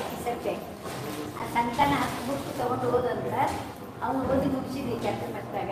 ಕಿಸಕ್ಕೆ ಆ ಸಂತಾನ ಹತ್ತು ಬುಕ್ ತೊಗೊಂಡು ಓದಂತ ಅವನು ಓದಿ ಮುಗಿಸಿದ್ವಿ ಕೆಲಸ ಮಾಡ್ತಾಗ.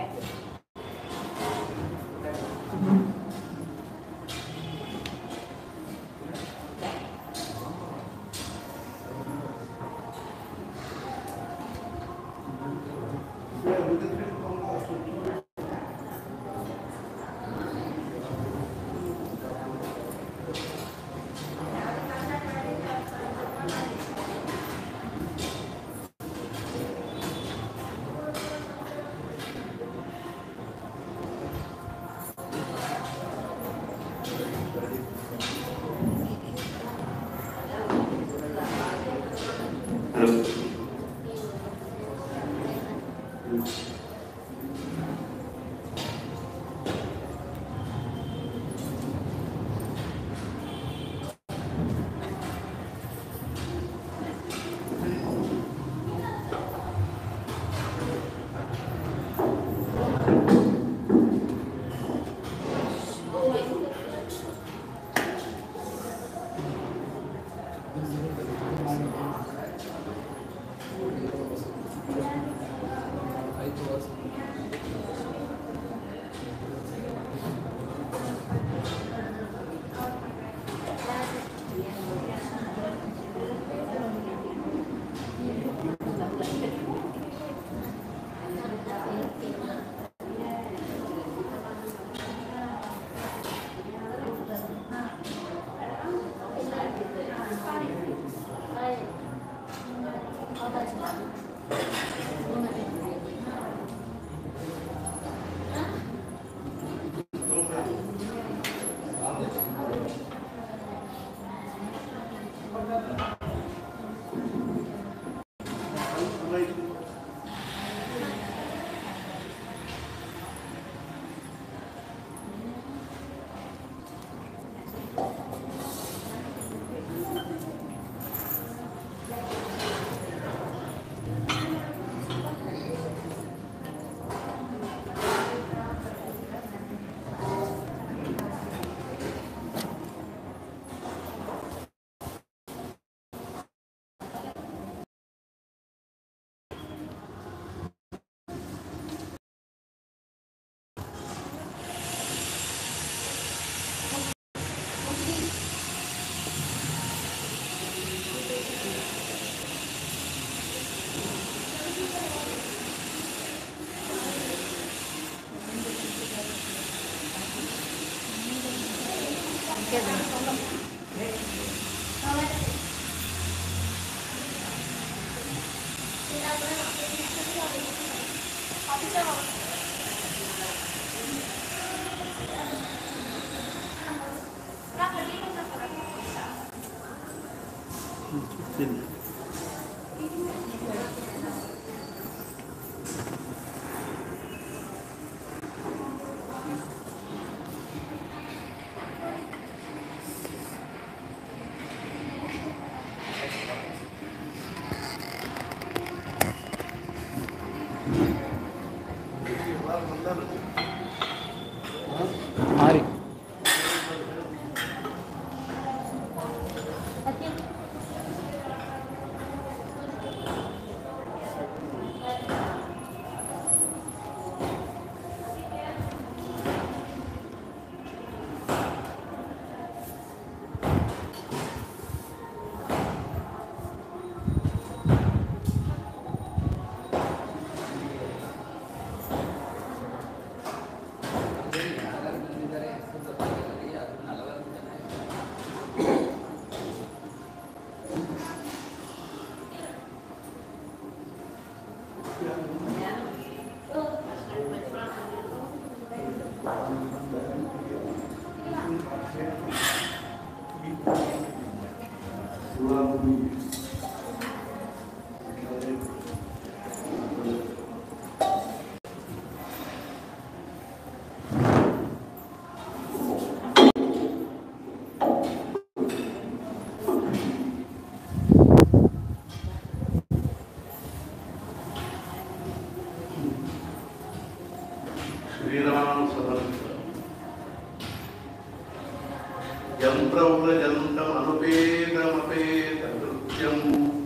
यंत्रौलजन्तमनुपेतमपेतकृत्यम्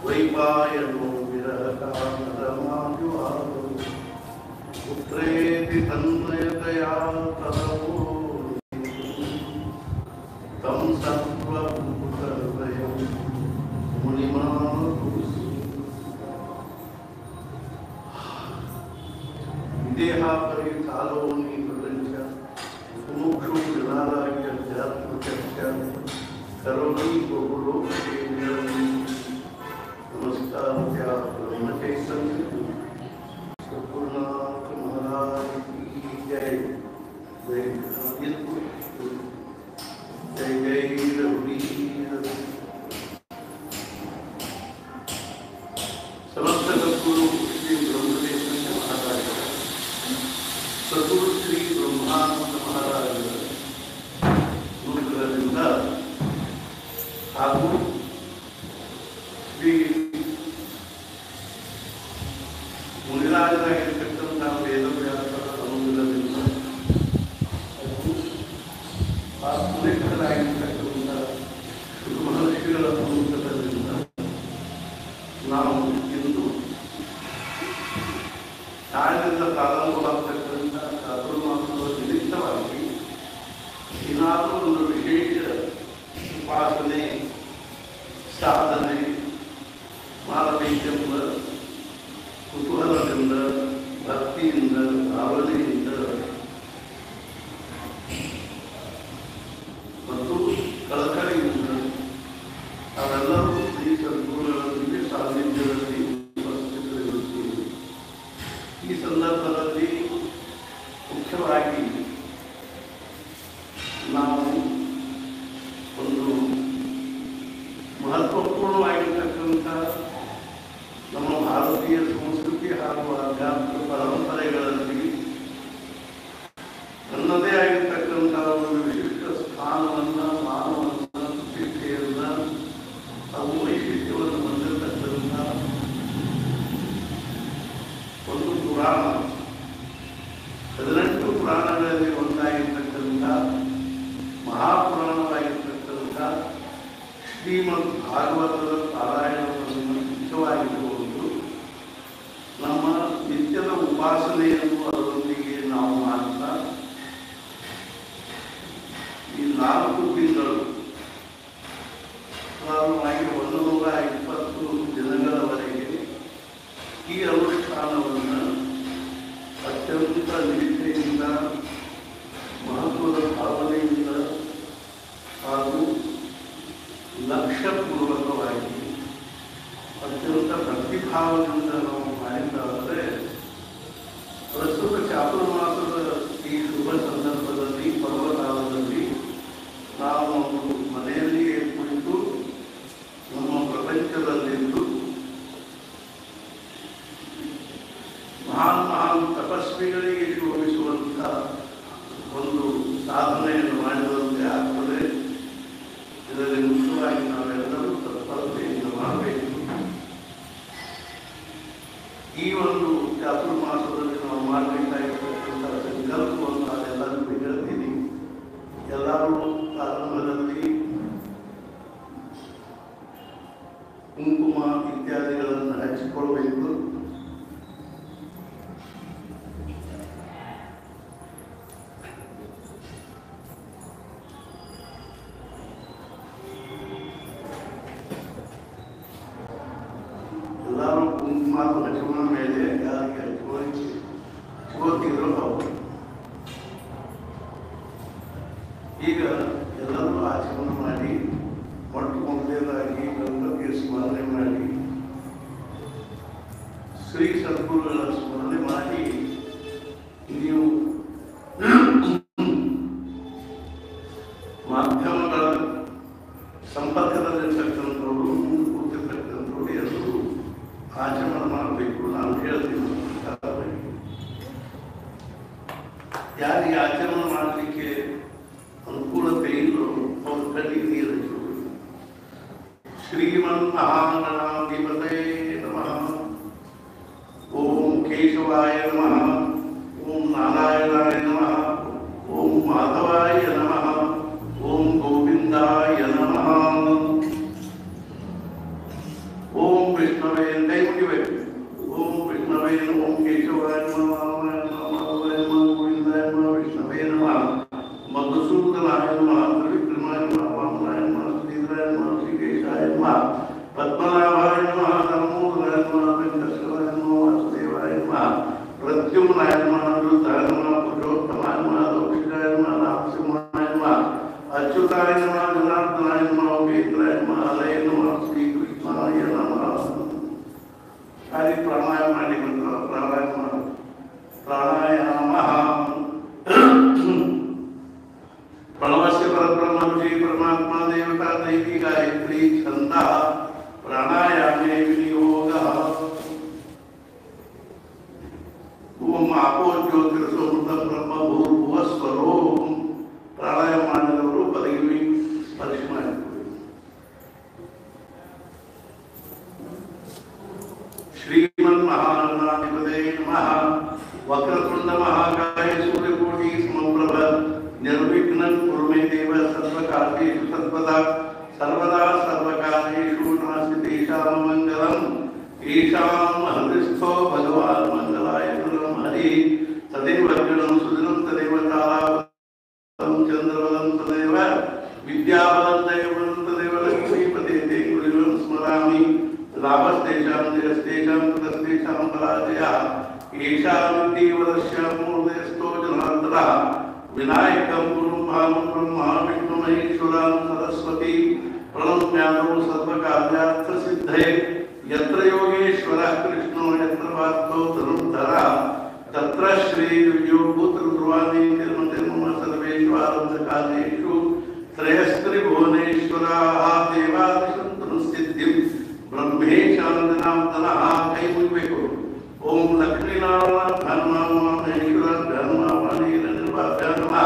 वैपायनो विरहकामरमाभिवादो पुत्रेति तन्मयतया तदवो तं सर्वभूतहृदयं मुनिमानतोऽस्मि। विदेहापरिकालोनि प्रपञ्च मुमुक्षु जनालाय अध्यात्मचर्चा करोमि बहुलोके नमस्कार ब्रह्मचैतन्य सद्गुरुनाथ महाराज की जय। जय जय रघुवीर। समस्त सद्गुरु श्री ब्रह्मचैतन्य महाराज सद्गुरु श्री ब्रह्मानंद महाराज ನುಡಿಗಳಿಂದ ಹಾಗೂ ಶ್ರೀ ಮುನಿರಾಜರಾಗಿರ್ತಕ್ಕಂಥ ವೇದವ್ಯಾಸರ ಅನುಗ್ರಹದಿಂದ ಹಾಗೂ ಪುರೇಕರಾಗಿರ್ತಕ್ಕಂಥ ಶ್ರೀ ಮಹರ್ಷಿಗಳ ಅನುಗ್ರಹದಿಂದ ನಾವು ಇಂದು ನಾಳಿನಿಂದ ಪ್ರಾರಂಭವಾಗತಕ್ಕಂಥ ಚಾತುರ್ಮಾಸದ ನಿಮಿತ್ತವಾಗಿ ಏನಾದರೂ ಒಂದು ವಿಶೇಷ ಉಪಾಸನೆ ಸಾಧನೆ ಮಾಡಬೇಕೆಂಬ ಕುತೂಹಲದಿಂದ ಭಕ್ತಿಯಿಂದ ಭಾವನೆಯಿಂದ ಮತ್ತು ಕಳಕಳಿಯಿಂದ ನಾವೆಲ್ಲರೂ ಶ್ರೀ ಸದ್ಗುರುಗಳೊಂದಿಗೆ ಸಾನ್ನಿಧ್ಯದಲ್ಲಿ ಉಪಸ್ಥಿತರಿರುತ್ತೀವಿ. ಈ ಸಂದರ್ಭದಲ್ಲಿ ಮುಖ್ಯವಾಗಿ ನಾವು ಒಂದು ಮಹತ್ವಪೂರ್ಣವಾಗಿರ್ತಕ್ಕಂಥ ನಮ್ಮ ಭಾರತೀಯ ಸಂಸ್ಕೃತಿ ಹಾಗೂ ಆಧ್ಯಾತ್ಮ ಪರಂಪರೆಗಳಲ್ಲಿ ನನ್ನದೇ ಆಗಿರ್ತಕ್ಕಂಥ ಒಂದು ವಿಶಿಷ್ಟ ಸ್ಥಾನವನ್ನು ಮಾನವನ್ನ ಪ್ರತಿಷ್ಠೆಯನ್ನು ಹಾಗೂ ವೈಶಿಷ್ಟ್ಯವನ್ನು ಹೊಂದಿರತಕ್ಕಂಥ ಒಂದು ಪುರಾಣ 18 ಪುರಾಣಗಳಲ್ಲಿ ಒಂದಾಗಿರ್ತಕ್ಕಂಥ ಮಹಾಪುರಾಣವಾಗಿರ್ತಕ್ಕಂಥ ಶ್ರೀಮದ್ ಭಾಗವತದ ಪಾರಾಯಣವನ್ನು ಮುಖ್ಯವಾಗಿಟ್ಟುಕೊಂಡು ನಮ್ಮ ನಿತ್ಯದ ಉಪಾಸನೆಯನ್ನು ಅದರೊಂದಿಗೆ ನಾವು ಮಾಡ್ತಾ ಈ 4 ತಿಂಗಳು ಸಾಧಾರಣವಾಗಿ 120 ದಿನಗಳವರೆಗೆ ಈ ಅನುಷ್ಠಾನವನ್ನು ಅತ್ಯಂತ ನಿಷ್ಠೆಯಿಂದ ಮಹತ್ವದ ಭಾವನೆಯಿಂದ ಹಾಗೂ ಲಕ್ಷ್ಯಪೂರ್ವಕವಾಗಿ ಅತ್ಯಂತ ಭಕ್ತಿಭಾವದಿಂದ ನಾವು ಮಾಡಿದ್ದಾದರೆ ಪ್ರಸ್ತುತ ಚಾತುರ್ಮಾಸದ ಈ ಶುಭ ಸಂದರ್ಭದಲ್ಲಿ ಪರ್ವಕಾಲದಲ್ಲಿ ನಾವು ಒಂದು ಮನೆಯಲ್ಲಿಯೇ ಕುಳಿತು ನಮ್ಮ ಪ್ರಪಂಚದಲ್ಲಿದ್ದು ಮಹಾನ್ ತಪಸ್ವಿಗಳಿಗೆ ಶೋಭಿಸುವಂಥ ಒಂದು ಸಾಧನೆಯನ್ನು ಮಾಡಿದಂತೆ ಆಗ್ತದೆ. ಇದರಲ್ಲಿ ಮುಖ್ಯವಾಗಿ ನಾವೆಲ್ಲರೂ ತತ್ಪರತೆಯಿಂದ ಮಾಡಬೇಕು. ಈ ಒಂದು ಚಾತುರ್ಮಾಸದಲ್ಲಿ ನಾವು ಮಾಡಬೇಕಾಗಿರ್ತಕ್ಕಂಥ ಸಂಕಲ್ಪವನ್ನು ನಾನೆಲ್ಲರಿಗೂ ಹೇಳ್ತೀನಿ. ಎಲ್ಲರೂ ಪ್ರಾರಂಭದಲ್ಲಿ ಕುಂಕುಮ ಇತ್ಯಾದಿಗಳನ್ನು ಹಚ್ಚಿಕೊಳ್ಬೇಕು. ಎಲ್ಲರೂ ಕುಂಕುಮ ಹಚ್ಚುವ ಮೇಲೆ ಯಾರಿಗೆ ಹಚ್ಕೋತಿದ್ರು ಅವರು ಈಗ ಎಲ್ಲರೂ ಆಚರಣೆ ಮಾಡಿ ಮೊಟ್ಟ ಮೊದಲನೇದಾಗಿ ಗಣಪತಿಯ ಸ್ಮರಣೆ ಮಾಡಿ ಶ್ರೀ ಸದ್ಗುರುಗಳ ಸ್ಮರಣೆ ಮಾಡಿ ನೀವು ಮಾಧ್ಯಮಗಳ ಸಂಪರ್ಕದಲ್ಲಿರ್ತಕ್ಕಂಥವ್ರು ಮುಂದೆ ಕೂತಿರ್ತಕ್ಕಂಥವ್ರು ಎಲ್ಲರೂ ಆಚರಣೆ ಮಾಡಬೇಕು. ನಾನು ಹೇಳ್ತೀನಿ ಯಾರಿಗೆ ಆಚರಣೆ ಮಾಡಲಿಕ್ಕೆ ಅನುಕೂಲತೆ ಇಲ್ಲೋ ಅವ್ರ ಕಣ್ಣಿಗೆ ನೀರು ಹಚ್ಚಬೇಕು. ಶ್ರೀಮನ್ ಮಹಾಗಣಾಧಿಪತೇ ನಮಃ. ಓಂ ಕೇಶವಾಯ ನಮಃ. ಓಂ ನಾರಾಯಣಾಯ ನಮಃ. ಓಂ ಮಾಧವಾಯ ನಮಃ. ಓಂ ಗೋವಿಂದಾಯ ನಮಃ. ಓಂ विष्णवे कई मुगिबेकु ओम विष्णवे नमः केशवाय नमः माधवाय नमः गोविंदाय नमः विष्णवे नमः मधुसूदनाय नमः त्रिविक्रमाय नमः वामनाय नमः श्रीधराय नमः श्रीकेशाय नमः पद्मनाभाय नमः दामोदराय नमः वेंकटेश्वराय नमः वासुदेवाय नमः प्रद्युम्नाय नमः अनिरुद्धाय नमः पुरुषोत्तमाय नमः दौक्षिकाय नमः नारसिंहाय नमः अच्युताय नमः जनार्दनाय नमः वेंकटाय नमः हरये नमः श्रीकृष्णाय नमः हरि प्राणायाम ಮಾಡಿಕೊಂಡು प्राणायामः प्रणवस्य परब्रह्म श्री परमात्मा देवता दैवी गायत्री छन्दः प्राणायामे विनियोगः ओम आपो ज्योतिर्सोमृतं ब्रह्म भूर्भुवः स्वरोम प्राणायाम ಮಾಡಿದವರು ಪದವಿ ಸ್ಪರ್ಶ ಮಾಡಿಕೊಳ್ಳಿ श्रीमन् महागणाधिपते नमः वक्रतुंड महाकाय सूर्यकोटि समप्रभ निर्विघ्नं कुरु मे देव सर्वकार्येषु सर्वदा सर्वदा सर्वकार्येषु नास्ति तेषां मङ्गलम् ईशां हृदिस्थो भगवान् मङ्गलाय गुरुं हरि तदेव अग्रणं सुदिनं तदेव तारावतं चन्द्रवलं तदेव विद्यावलं दैवं तदेव लक्ष्मीपते ते गुरुं स्मरामि लाभस्तेषां जयस्तेषां कृतस्तेषां पराजयः ईशान्यदेवस्य मूर्धस्थो जनार्दनः विनायकं गुरुं भावं ब्रह्मा विष्णुमहेश्वरं सरस्वती प्रणम्यामो सर्वकार्यार्थसिद्धये यत्र योगेश्वरः कृष्णो यत्र पार्थो धनुर्धरः तत्र श्रीयोगपुत्रध्रुवाणि निर्मतिर्मम सर्वेषु आरब्धकार्येषु त्रयस्त्रिभुवनेश्वराः देवादिशन्तनुसिद्धिं ब्रह्मेशानन्दनाम्तनः कैमुग्वेको ओम लक्ष्मीनारायण महेश्वर धर्मावाणीर्वाभ्यां नमः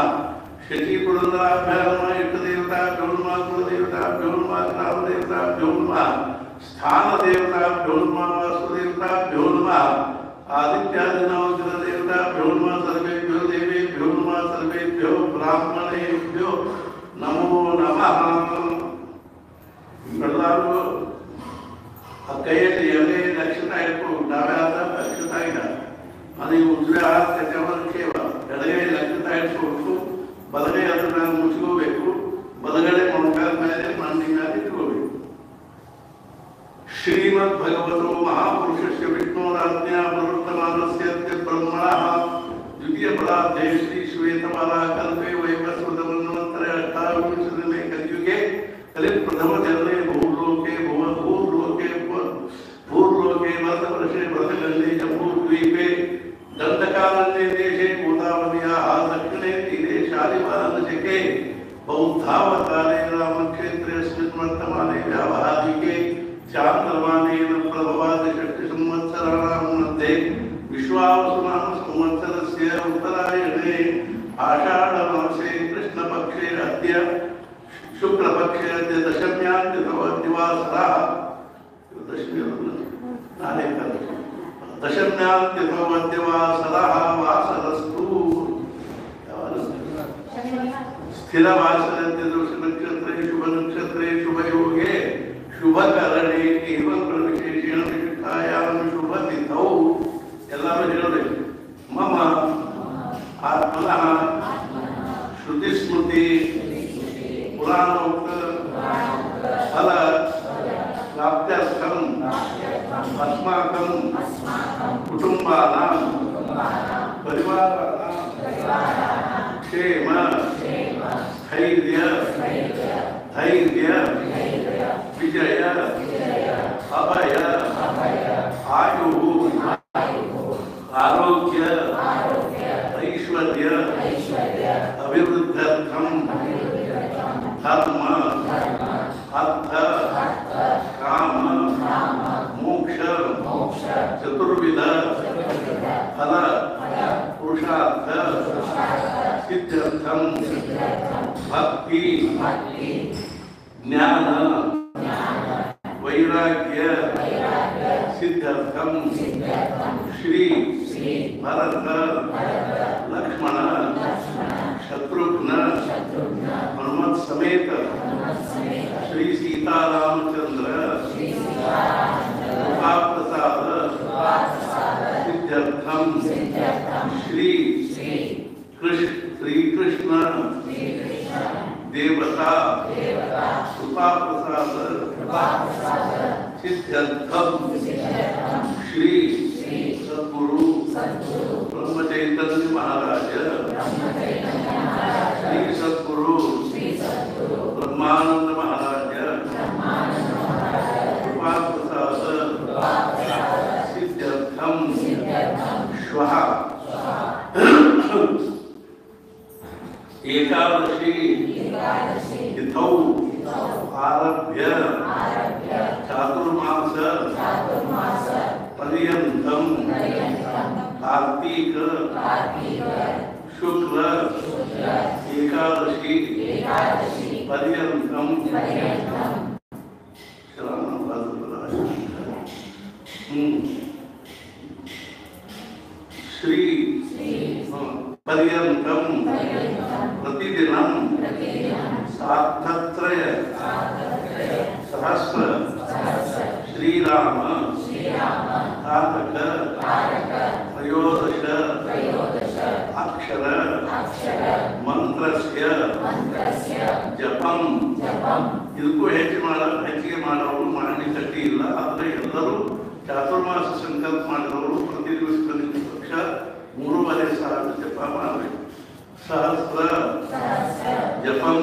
शचीपुरंदराभ्यां नमः इष्टदेवताभ्यो नमः कुलदेवताभ्यो नमः ग्रामदेवताभ्यो नमः स्थानदेवताभ्यो नमः वासुदेवताभ्यो नमः आदित्यादिनवग्रहदेवताभ्यो नमः सर्वेभ्यो देवेभ्यो नमः सर्वेभ्यो ब्राह्मणेभ्यो नमो नमः ಎಲ್ಲರೂ कयचे एवढे लक्षता इटको डाव्या हातात लक्षता इटा आणि उजव्या हात त्याच्यावर ठेवा ಎಡಗೈ ಲಕ್ಷತಾ ಇಟ್ಕೊಂಡು ಬಲಗೈ ಅದನ್ನ ಮುಚ್ಕೋಬೇಕು ಬಲಗಡೆ ಮೊಣಕಾಲ ಮೇಲೆ ಮಂಡಿ ಮೇಲೆ ಇಟ್ಕೋಬೇಕು ಶ್ರೀಮದ್ ಭಗವತೋ ಮಹಾಪುರುಷಸ್ಯ ವಿಷ್ಣೋರಾಜ್ಞಾ ಪ್ರವೃತ್ತಮಾನಸ್ಯ ಬ್ರಹ್ಮಣಃ ದ್ವಿತೀಯ ಪರಾಧ್ಯೆ ಶ್ರೀ ಶ್ವೇತಮಾಲಾ ಕಲ್ಪೆ ವೈವಸ್ವತಮನ್ವಂತರೆ ಅಷ್ಟಾವಿಂಶತಮೇ ಕಲಿಯುಗೆ कलिप्रथम जन्मे भूलोके भूर्लोके वर्षे व्रतगंडे जम्बूद्वीपे दंडकारण्ये देशे गोदावर्याः दक्षिणे तीरे शालिवाहनशके बौद्धावतारे रामक्षेत्रे अस्मिन् वर्तमाने व्यावहारिके चान्द्रमानेन प्रभवादि षष्टिसंवत्सराणां मध्ये विश्वावसुनाम संवत्सरस्य उत्तरायणे आषाढमासे कृष्णपक्षे अद्य शुक्लपक्षे दशम्यां दिवासरः दशम्यां दिवासरः वासरस्तु स्थिरवासरस्य नक्षत्रे शुभ नक्षत्रे शुभयोगे शुभकरणे एवं विशेषेण विशिष्टायां शुभतिथौ ಎಲ್ಲರೂ ಹೇಳಬೇಕು मम आत्मनः श्रुतिस्मृति पुराणोक्त फल प्राप्त्यर्थम अस्माकं कुटुंबानां परिवाराणां क्षेम स्थैर्य धैर्य विजय अभय आयु आरोग्य ऐश्वर्य अभिवृद्ध्यर्थम धर्म अर्थ काम मोक्ष चतुर्विध फल पुरुषार्थ सिद्ध्यर्थम भक्ति ज्ञान वैराग्य सिद्ध्यर्थम श्री भरत लक्ष्मण शत्रुघ्न हनुमत समेत श्री सीतारामचंद्र कृपा प्रसाद सिद्ध्यर्थम श्री सद्गुरु ब्रह्म चैतन्य महाराज श्री सद्गुरु ब्रह्मानंद महाराज कृपा प्रसाद सिद्ध्यर्थम श्वः एकादशी तिथौ आरभ्य चातुर्मास पर्यंतम कार्तिक शुक्ल एकादशी पर्यंतम श्री पर्यंतम प्रतिदिनं सार्थत्रय सहस्र श्रीराम तारक त्रयोदश अक्षर मंत्रस्य जपಂ ಇದಕ್ಕೂ ಹೆಚ್ಚಿಗೆ ಮಾಡೋರು ಮಾಡಲಿಕ್ಕೆ ಇಲ್ಲ. ಆದರೆ ಎಲ್ಲರೂ ಚಾತುರ್ಮಾಸ ಸಂಕಲ್ಪ ಮಾಡಿದವರು ಪ್ರತಿ ದಿವಸ ಕನಿಷ್ಠ ಪಕ್ಷ 3,500 ಜಪ ಮಾಡಬೇಕು. सहस्र जपम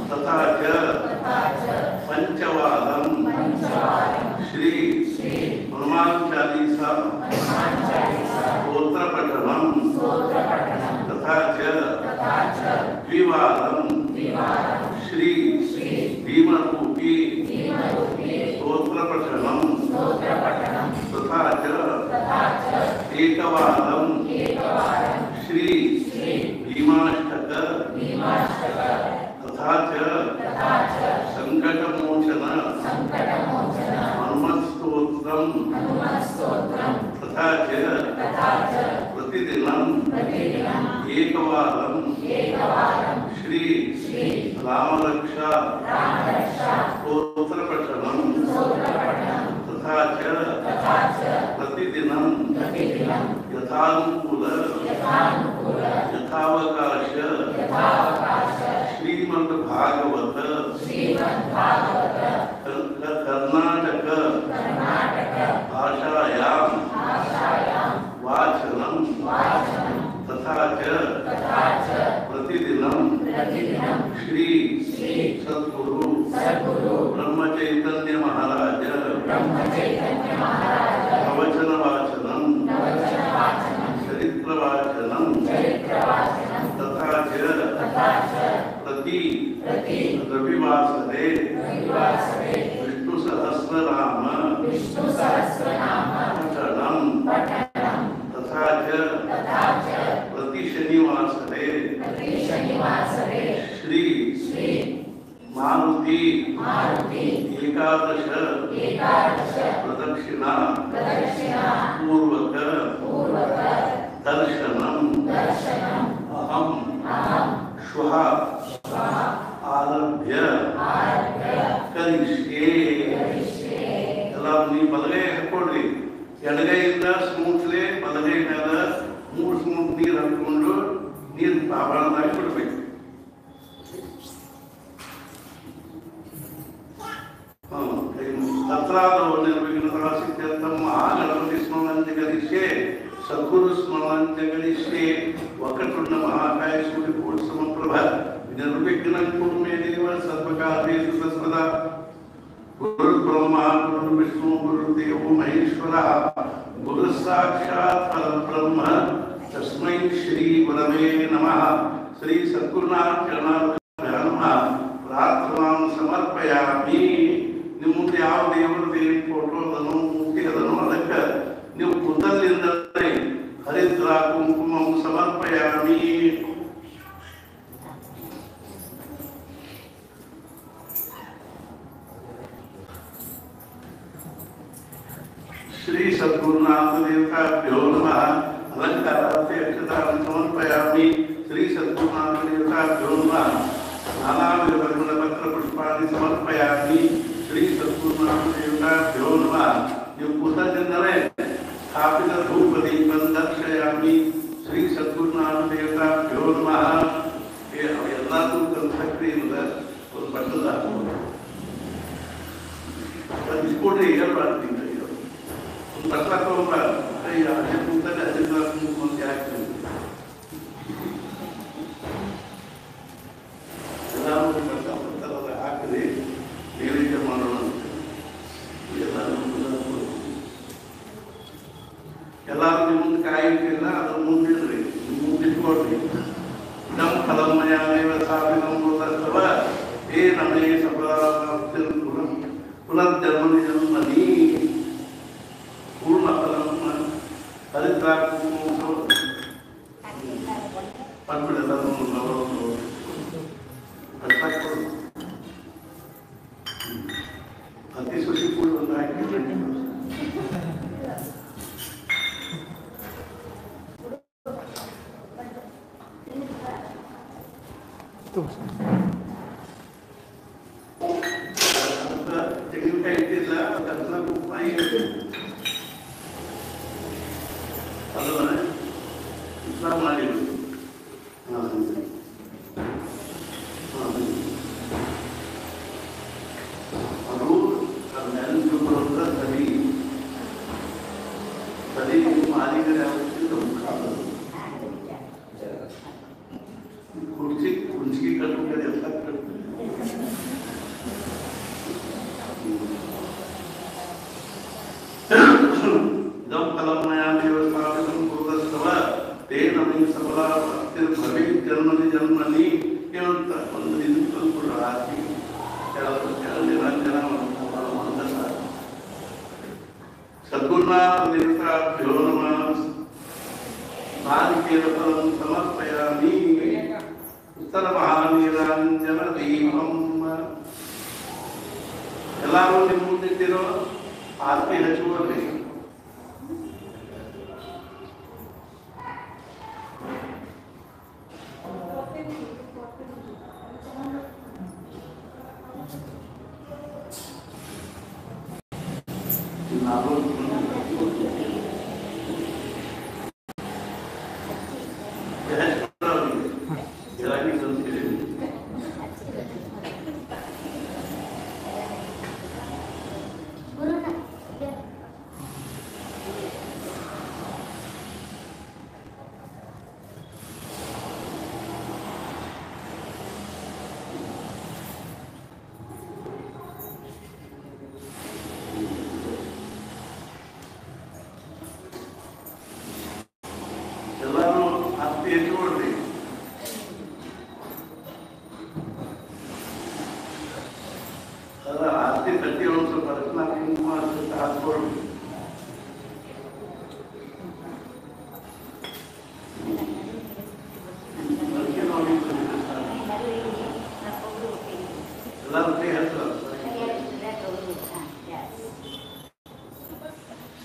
तथा च पंचवादम श्री हनुमान चालीसा स्तोत्र पठनम तथा च द्विवादम श्री भीमरूपी स्तोत्र पठनम तथा च एकवादम श्री भीमाष्टक तथा च संकटमोचन हनुमत्स्तोत्रम तथा च प्रतिदिनं एकवारं श्री रामरक्षा स्तोत्र पठनं तथा च प्रतिदिनं यथानुकूल यथावकाश श्रीमद् भागवत कर्नाटक भाषायां वाचनं तथा च प्रतिदिनं श्री सद्गुरु ब्रह्म चैतन्य महाराज प्रवचन वाचनं चरित्र वाचनं तथा च प्रति रविवासरे विष्णु सहस्रनाम पठनं तथा च प्रति शनिवासरे श्री मारुति एकादश प्रदक्षिणा पूर्वक दर्शनम अहम श्वः आरभ्य करिष्ये. ಎಲ್ಲ ನೀವು ಬಲಗೈ ಹಾಕೊಡ್ರಿ, ಎಡಗೈಯಿಂದ ಸ್ಮೂತ್ಲೆ ಬಲಗೈ ಮೇಲೆ 3 ಸ್ಮೂತ್ ನೀರು ಹಾಕೊಂಡು ನೀರು ಬಾಬಳದಾಗಿ ಬಿಡ್ಬೇಕು. तत्रादौ निर्विघ्नतः सिद्ध्यर्थं महागणपति स्मरणं करिष्ये सद्गुरु स्मरणं करिष्ये वक्रतुण्ड महाकाय सूर्यकोटि समप्रभ निर्विघ्नं कुरु मे देव सर्वकार्येषु सर्वदा. गुरुर्ब्रह्मा गुरुर्विष्णु गुरुर्देवो महेश्वरः गुरुः साक्षात् परब्रह्म तस्मै श्री गुरवे नमः. श्री सद्गुरुनाथ चरणारविन्दं प्रार्थनां समर्पयामि. ನಿಮ್ಮ ಮುಂದೆ ಯಾವ ದೇವರು ದೇವಿ ಫೋಟೋ ಅದನ್ನು ಮೂರ್ತಿ ಅದನ್ನು ಅದಕ್ಕೆ ನೀವು ಕೂತಲ್ಲಿಂದಲೇ ಹರಿದ್ರ ಕುಂಕುಮಂ ಸಮರ್ಪಯಾಮಿ. ಶ್ರೀ ಸದ್ಗುರುನಾಥ ದೇವತಾಭ್ಯೋ ನಮಃ. अलंकारार्थे अक्षतां समर्पयामि. श्री सद्गुरुनाथ देवताभ्यो नमः. नानाविध परिमलपत्र पुष्पाणि समर्पयामि. श्री सद्गुरुनाथ देवताभ्यो नमः. ನೀವು ಕೂತಲ್ಲಿಂದಲೇ ಸ್ಥಾಪಿತ ಧೂಪ ದೀಪಂ ದರ್ಶಯಾಮಿ. ಶ್ರೀ ಸದ್ಗುರುನಾಥ ದೇವತಾಭ್ಯೋ ನಮಃ. ಎಲ್ಲದೂ ಕಂಠಕ್ರಿಯಿಂದ ಒಂದು ಬಟ್ಟದ ಮಾಡ್ತೀನಿ ಒಂದು ಪತ್ರ ತಗೊಂಬ ಅದೇ ಕೂತಲ್ಲಿ 15 ಮಂದಿ ಹಾಕ್ತೀನಿ ಎಲ್ಲರೂ ಹಾಕಿದೆ ನೈವೇದ್ಯ ಮಾಡೋಣ ಎಲ್ಲರೂ ನಿಮ್ಮ ಮುಂದೆ ಕಾಯಿಲ್ಲ ಅದ್ರ ಮುಂದಿಡ್ರಿ ಮುಂದೆ ಇಟ್ಕೊಳ್ರಿ ನಮ್ಮ ಫಲಮಯಾನೇವ ಸಾಧಿನಂಬುದಸ್ತವ ಏ ನಮಗೆ ಪುನರ್ಜನ್ಮನಿ ಜನ್ಮನಿ ಪೂರ್ಣ ಫಲಂ ಹರಿತಾಕು ಪಟ್ಬಿಡಲ್ಲ ಅತಿ ಸುಶಿ ಕೂಡ ಒಂದು ಹಾಕಿ ತೆಂಗಿನಕಾಯಿ ಇಟ್ಟಿಲ್ಲ ಅದನ್ನ ಉಪ್ಪಾಯಿ ಅದನ್ನ ಉತ್ಸಾಹ ಮಾಡಿದ್ರು ಅದು ಅದನ್ನೆಲ್ಲ ಬರೋದ್ರ ಸರಿ ಸರಿ ಮಾಲಿಕರ ಕುಂಚಿಗೆ ಕಟ್ಟುತ್ತದೆ ಎಲ್ಲ ಕಟ್ಟುತ್ತದೆ ಇದಂ ಫಲಮಯಾನೇವ ಸ್ಥಾಪಿತಂ ಕುರುದಸ್ತವ ತೇನ ಮೇ ಸಫಲಾರ್ತಿರ್ಭವೇ ಜನ್ಮನಿ ಜನ್ಮನಿ ಅಂತ ಒಂದು ಇದಕ್ಕೆ ಕೂಡ ಹಾಕಿ ಸದ್ಗುಣಾಭ್ಯೋ ನಮಃ ನಾರಿಕೇಲ ಫಲಂ ಸಮರ್ಪಯಾಮಿ ಉತ್ತರ ಮಹಾನೀರಾಂಜನ ದೀಪಂ ಎಲ್ಲರೂ ನಿಮ್ಮ ಮುಂದಿಟ್ಟಿರೋ ಆರತಿ ಹಚ್ಚುವಲ್ಲಿ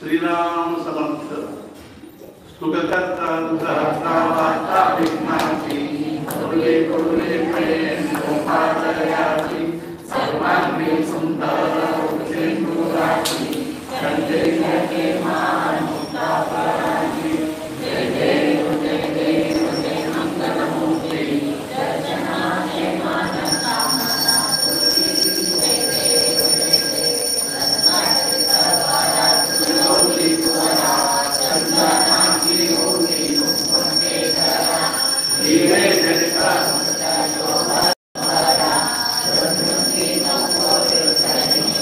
श्रीराम समर्थ सुखकर्ता सहस्रावार्ता विघ्नाति कुरुले कुरुले प्रेम गोपालयाति सर्वांगे सुंदर सिंधुराति कंठे के मान मुक्तापराति जय देव मंगलमूर्ति दर्शनाय मानसा Thank you.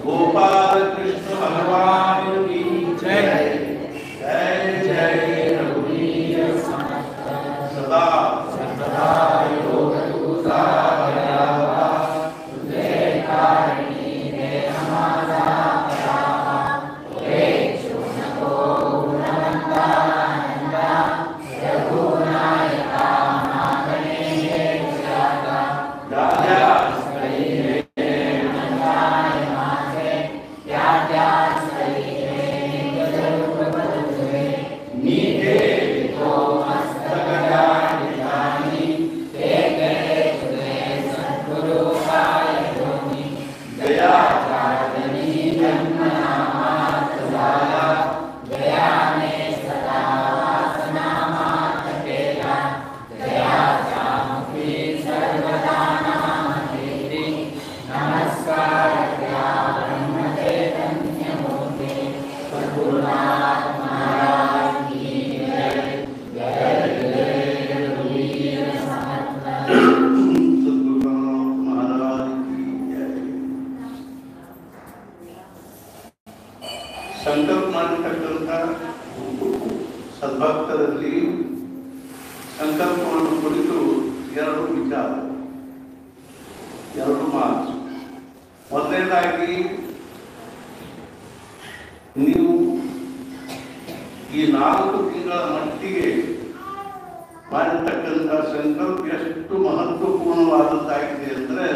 गोपाल कृष्ण भगवान की जय। जय जय रघुवीर समर्थ सदा सदा योग दूता भयावा तुझे कारणी है हमारा भयावा हे शुनको गुणवंता नंदा रघुनायका मागणे हे जागा राजा ಸಂಕಲ್ಪ ಮಾಡತಕ್ಕಂಥ ಸದ್ಭಕ್ತರಲ್ಲಿ ಸಂಕಲ್ಪವನ್ನು ಕುರಿತು ಎರಡು ವಿಚಾರ, ಎರಡು ಮಾತು. ಮೊದಲನೇದಾಗಿ, ನೀವು ಈ 4 ತಿಂಗಳ ಮಟ್ಟಿಗೆ ಮಾಡಿರ್ತಕ್ಕಂಥ ಸಂಕಲ್ಪ ಎಷ್ಟು ಮಹತ್ವಪೂರ್ಣವಾದದ್ದಾಗಿದೆ ಅಂದರೆ,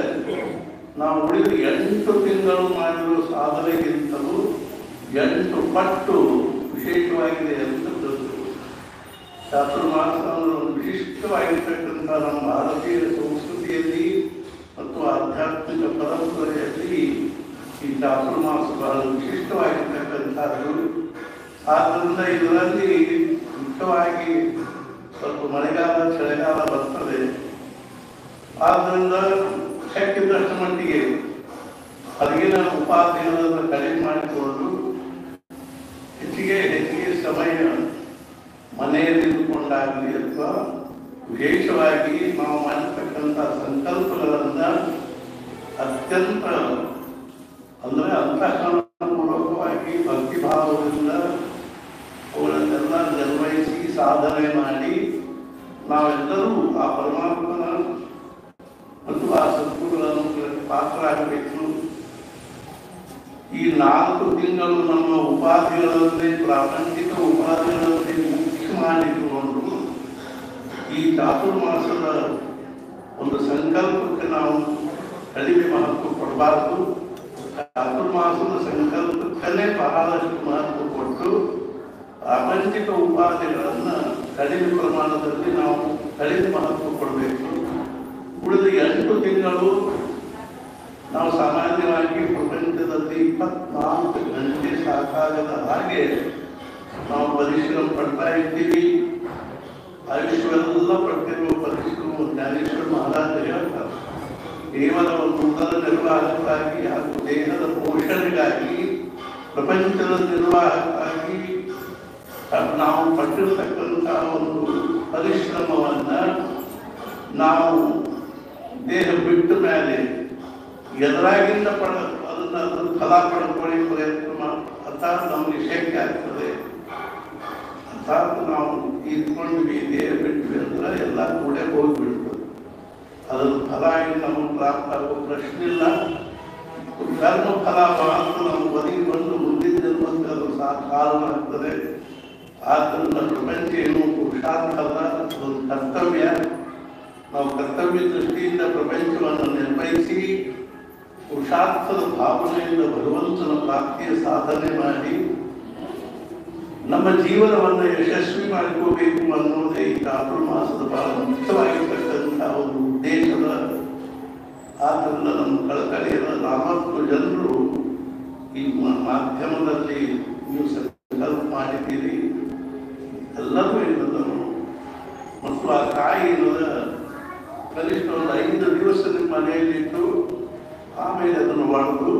ನಾವು ಉಳಿದ 8 ತಿಂಗಳು ಮಾಡಿರುವ ಸಾಧನೆಗಿಂತಲೂ 8 ಪಟ್ಟು ವಿಶೇಷವಾಗಿದೆ ಅಂತ ತಿಳಿದು, ಚಾತುರ್ಮಾಸ ಒಂದು ವಿಶಿಷ್ಟವಾಗಿರ್ತಕ್ಕಂಥ ನಮ್ಮ ಭಾರತೀಯ ಸಂಸ್ಕೃತಿಯಲ್ಲಿ ಮತ್ತು ಆಧ್ಯಾತ್ಮಿಕ ಪರಂಪರೆಯಲ್ಲಿ ಈ ಚಾತುರ್ಮಾಸ ಬಹಳ ವಿಶಿಷ್ಟವಾಗಿರ್ತಕ್ಕಂಥದ್ದು. ಆದ್ದರಿಂದ ಇದರಲ್ಲಿ ಮುಖ್ಯವಾಗಿ ಸ್ವಲ್ಪ ಮಳೆಗಾಲ ಚಳಿಗಾಲ ಬರ್ತದೆ. ಆದ್ದರಿಂದ ಶಕ್ತಿದಷ್ಟು ಮಟ್ಟಿಗೆ ಹೊರಗಿನ ಉಪಾಧಿಗಳನ್ನು ಕಡಿಮೆ ಮಾಡಿಕೊಂಡು ಹೆಚ್ಚಿಗೆ ಸಮಯ ಮನೆಯಲ್ಲಿ ಇದ್ದುಕೊಂಡಾಗಲಿ ಅಥವಾ ವಿಶೇಷವಾಗಿ ನಾವು ಮಾಡಿರ್ತಕ್ಕಂಥ ಸಂಕಲ್ಪಗಳನ್ನು ಅತ್ಯಂತ ಅಂದರೆ ಅಂತಃಕರಣಪೂರ್ವಕವಾಗಿ ಭಕ್ತಿಭಾವದಿಂದ ಅವುಗಳನ್ನೆಲ್ಲ ನಿರ್ವಹಿಸಿ ಸಾಧನೆ ಮಾಡಿ ನಾವೆಲ್ಲರೂ ಆ ಪರಮಾತ್ಮನ ಮತ್ತು ಆ ಸದ್ಗುರುಗಳನ್ನು ಪಾತ್ರರಾಗಬೇಕು. ಈ 4 ತಿಂಗಳು ನಮ್ಮ ಉಪಾಧಿಗಳಲ್ಲಿ, ಪ್ರಾಪಂಚಿಕ ಉಪಾಧಿಗಳಲ್ಲಿ ಮುಖ್ಯ ಮಾಡಿಕೊಂಡು ಈ ಚಾತುರ್ಮಾಸದ ಒಂದು ಸಂಕಲ್ಪಕ್ಕೆ ನಾವು ಕಡಿಮೆ ಮಹತ್ವ ಕೊಡಬಾರದು. ಚಾತುರ್ಮಾಸದ ಸಂಕಲ್ಪಕ್ಕೇ ಬಹಳಷ್ಟು ಮಹತ್ವ ಕೊಟ್ಟು ಪ್ರಾಪಂಚಿಕ ಉಪಾಧಿಗಳನ್ನು ಕಡಿಮೆ ಪ್ರಮಾಣದಲ್ಲಿ ನಾವು ಕಡಿಮೆ ಮಹತ್ವ ಕೊಡಬೇಕು. ಉಳಿದ 8 ತಿಂಗಳು ನಾವು ಸಾಮಾನ್ಯವಾಗಿ ಪ್ರಪಂಚದಲ್ಲಿ 24 ಗಂಟೆ ಸಾಕಾಗದ ಹಾಗೆ ನಾವು ಪರಿಶ್ರಮ ಪಡ್ತಾ ಇದ್ದೀವಿ. ಆಯುಷ್ಯವೆಲ್ಲ ಪಡ್ತಿರುವ ಪರಿಶ್ರಮ ಜ್ಞಾನೇಶ್ವರ ಮಹಾರಾಜರು ಹೇಳ್ತಾರೆ, ಕೇವಲ ಒಂದು ಉದರ ನಿರ್ವಾಹಕ್ಕಾಗಿ ಹಾಗೂ ದೇಹದ ಪೋಷಣೆಗಾಗಿ, ಪ್ರಪಂಚದ ನಿರ್ವಾಹಕ್ಕಾಗಿ ನಾವು ಪಟ್ಟಿರತಕ್ಕಂಥ ಒಂದು ಪರಿಶ್ರಮವನ್ನು ನಾವು ದೇಹ ಬಿಟ್ಟ ಮೇಲೆ ಎದುರಾಗಿಂದ ಅದನ್ನು ಫಲ ಪಡ್ಕೊಳ್ಳಿ ಪ್ರಯತ್ನ ಅರ್ಥಾತ್ ನಮಗೆ ಶಕ್ಯ ಆಗ್ತದೆ. ಅರ್ಥಾತ್ ನಾವು ಇದ್ಕೊಂಡ್ವಿ, ದೇಹ ಬಿಟ್ವಿ ಅಂದ್ರೆ ಎಲ್ಲ ಕೂಡ ಹೋಗಿಬಿಡ್ತದೆ. ಅದರ ಫಲ ಆಗಿ ನಮಗೆ ಪ್ರಾಪ್ತ ಆಗೋ ಪ್ರಶ್ನೆ ಇಲ್ಲ. ಕರ್ಮ ಫಲ ಮಾತ್ರ ನಾವು ಬದಿಗೆ ಬಂದು ಮುಂದಿದ್ದಂತೆ ಅದು ಕಾರಣ ಆಗ್ತದೆ. ಆದ್ದರಿಂದ ಪ್ರಪಂಚ ಏನು ಪುರುಷಾರ್ಥ ಅಲ್ಲ, ಅದೊಂದು ಕರ್ತವ್ಯ. ನಾವು ಕರ್ತವ್ಯ ದೃಷ್ಟಿಯಿಂದ ಪ್ರಪಂಚವನ್ನು ನಿರ್ವಹಿಸಿ ಪುರುಷಾರ್ಥದ ಭಾವನೆಯಿಂದ ಭಗವಂತನ ಪ್ರಾಪ್ತಿಯ ಸಾಧನೆ ಮಾಡಿ ನಮ್ಮ ಜೀವನವನ್ನು ಯಶಸ್ವಿ ಮಾಡಿಕೋಬೇಕು ಅನ್ನೋದೇ ಈ ಚಾತುರ್ಮಾಸದ ಬಹಳ ಮುಖ್ಯವಾಗಿರ್ತಕ್ಕಂಥ ಒಂದು ಉದ್ದೇಶದ. ಆದ್ದರಿಂದ ನಮ್ಮ ಕಳಕಳಿಯ 40 ಜನರು ಈ ಮಾಧ್ಯಮದಲ್ಲಿ ನೀವು ಸಂಕಲ್ಪ ಮಾಡಿದ್ದೀರಿ. ಎಲ್ಲರೂ ಇಲ್ಲದವರು ಮತ್ತು ಆ ತಾಯಿ ಏನದ ಕನಿಷ್ಠ ಒಂದು 5 ದಿವಸ ನಿಮ್ಮ ಮನೆಯಲ್ಲಿಟ್ಟು ಆಮೇಲೆ ಅದನ್ನು ಒಡೆದು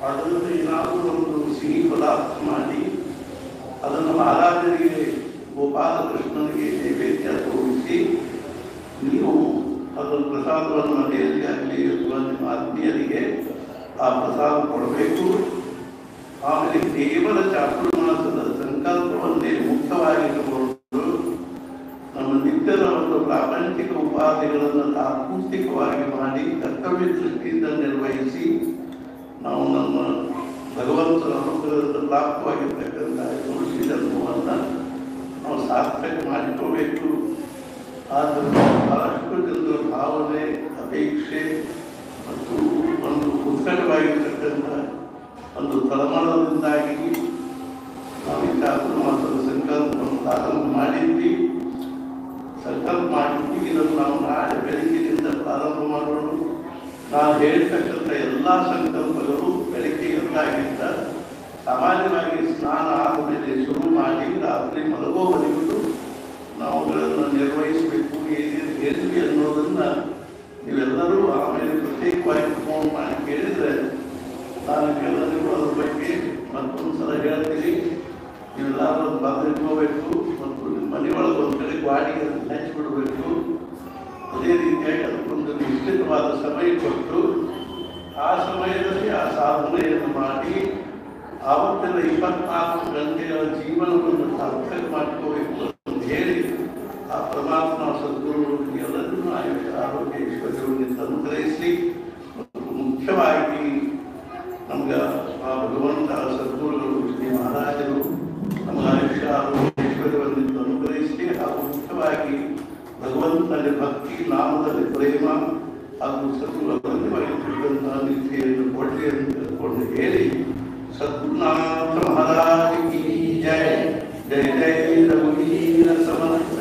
ಅದರಲ್ಲಿ ಏನಾದರೂ ಒಂದು ಸಿಹಿ ಪದಾರ್ಥ ಮಾಡಿ ಅದನ್ನು ಮಹಾರಾಜರಿಗೆ ಗೋಪಾಲಕೃಷ್ಣನಿಗೆ ನೈವೇದ್ಯ ತೋರಿಸಿ ನೀವು ಅದರ ಪ್ರಸಾದವನ್ನು ಮನೆಯಲ್ಲಿ ಆಗಲಿ ಅಥವಾ ನಿಮ್ಮ ಆತ್ಮೀಯರಿಗೆ ಆ ಪ್ರಸಾದ ಕೊಡಬೇಕು. ಆಮೇಲೆ ಕೇವಲ ಚಾತುರ್ಮಾಸದ ಸಂಕಲ್ಪವನ್ನೇ ಮುಕ್ತವಾಗಿಟ್ಟುಕೊಂಡು ನಮ್ಮ ನಿತ್ಯದ ಒಂದು ಪ್ರಾಪಂಚಿಕ ಉಪಾಧಿಗಳನ್ನು ಆಕೂಸ್ತಿಕವಾಗಿ ಮಾಡಿ ಕರ್ತವ್ಯ ದೃಷ್ಟಿಯಿಂದ ನಿರ್ವಹಿಸಿ ನಾವು ನಮ್ಮ ಭಗವಂತನ ಅನುಗ್ರಹದಿಂದ ಪ್ರಾಪ್ತವಾಗಿರ್ತಕ್ಕಂಥ ತುಳಸಿ ಜನ್ಮವನ್ನು ನಾವು ಸಾರ್ಥಕ ಮಾಡಿಕೋಬೇಕು. ಆದ್ದರಿಂದ ಬಹಳಷ್ಟು ಜನರ ಭಾವನೆ, ಅಪೇಕ್ಷೆ ಮತ್ತು ಒಂದು ಉತ್ಕಟವಾಗಿರ್ತಕ್ಕಂಥ ಒಂದು ತಳಮಳದಿಂದಾಗಿ ನಾವು ಈ ಚಾತುರ್ಮಾಸದ ಸಂಕಲ್ಪವನ್ನು ಪ್ರಾರಂಭ ಮಾಡಿದ್ವಿ. ಇದನ್ನು ನಾವು ನಾಳೆ ಬೆಳಗ್ಗಿನಿಂದ ಪ್ರಾರಂಭ ಮಾಡೋಣ. ನಾನು ಹೇಳ್ತಕ್ಕಂಥ ಎಲ್ಲ ಸಂಕಲ್ಪಗಳು ಬೆಳಗ್ಗೆ ಎದ್ದಾಗಿದ್ದ ಸಾಮಾನ್ಯವಾಗಿ ಸ್ನಾನ ಆದಮೇಲೆ ಶುರು ಮಾಡಿ ರಾತ್ರಿ ಮಲಗೋವರೆಗೂ ನಾವು ಅವುಗಳನ್ನು ನಿರ್ವಹಿಸಬೇಕು. ಏನೇನು ಹೇಳಿದ್ವಿ ಅನ್ನೋದನ್ನು ನೀವೆಲ್ಲರೂ ಆಮೇಲೆ ಪ್ರತ್ಯೇಕವಾಗಿ ಫೋನ್ ಮಾಡಿ ಕೇಳಿದರೆ ನಾನು ಎಲ್ಲರಿಗೂ ಅದ್ರ ಬಗ್ಗೆ ಮತ್ತೊಂದು ಸಲ ಹೇಳ್ತೀನಿ. ನೀವೆಲ್ಲರೂ ಒಂದು ಬದಲಿಟ್ಕೋಬೇಕು ಮತ್ತು ನಿಮ್ಮ ಮನೆಯೊಳಗೆ ಒಂದು ಕಡೆ ಗಾಡಿಗೆ ಹಚ್ಚಿಬಿಡಬೇಕು. ಅದೇ ರೀತಿಯಾಗಿ ಅದಕ್ಕೊಂದು ನಿಶ್ಚಿತವಾದ ಸಮಯ ಕೊಟ್ಟು ಆ ಸಮಯದಲ್ಲಿ ಆ ಸಾಧನೆಯನ್ನು ಮಾಡಿ ಆವತ್ತಿನ 24 ಗಂಟೆಗಳ ಜೀವನವನ್ನು ಸಾರ್ಥಕ ಮಾಡ್ಕೋಬೇಕು ಅಂತ ಹೇಳಿ ಆ ಪರಮಾತ್ಮ ಸದ್ಗುರು ಎಲ್ಲರನ್ನೂ ಆಯುಷ್ಯ ಆರೋಗ್ಯ ಐಶ್ವರ್ಯವನ್ನು ಅನುಗ್ರಹಿಸಿ ಮತ್ತು ಮುಖ್ಯವಾಗಿ ನಮ್ಗೆ ಆ ಭಗವಂತ ಸದ್ಗುರುಗಳು ಶ್ರೀ ಮಹಾರಾಜರು ನಮಗೆ ಆಯುಷ್ಯ ಆರೋಗ್ಯ ಐಶ್ವರ್ಯವನ್ನು ಅನುಗ್ರಹಿಸಿ ಹಾಗೂ ಮುಖ್ಯವಾಗಿ ಭಗವಂತನ ಭಕ್ತಿ, ನಾಮದಲ್ಲಿ ಪ್ರೇಮ ಹಾಗೂ ಸದ್ಗುರುಗಳಲ್ಲಿ ವಹಿಸಿದಂತಹ ನಿಷ್ಠೆಯನ್ನು ಕೊಡಲಿ ಅಂತ ತಿಳ್ಕೊಂಡು ಹೇಳಿ सद्गुरुनाथ महाराज की जय जय जय रघुवीर समर्थ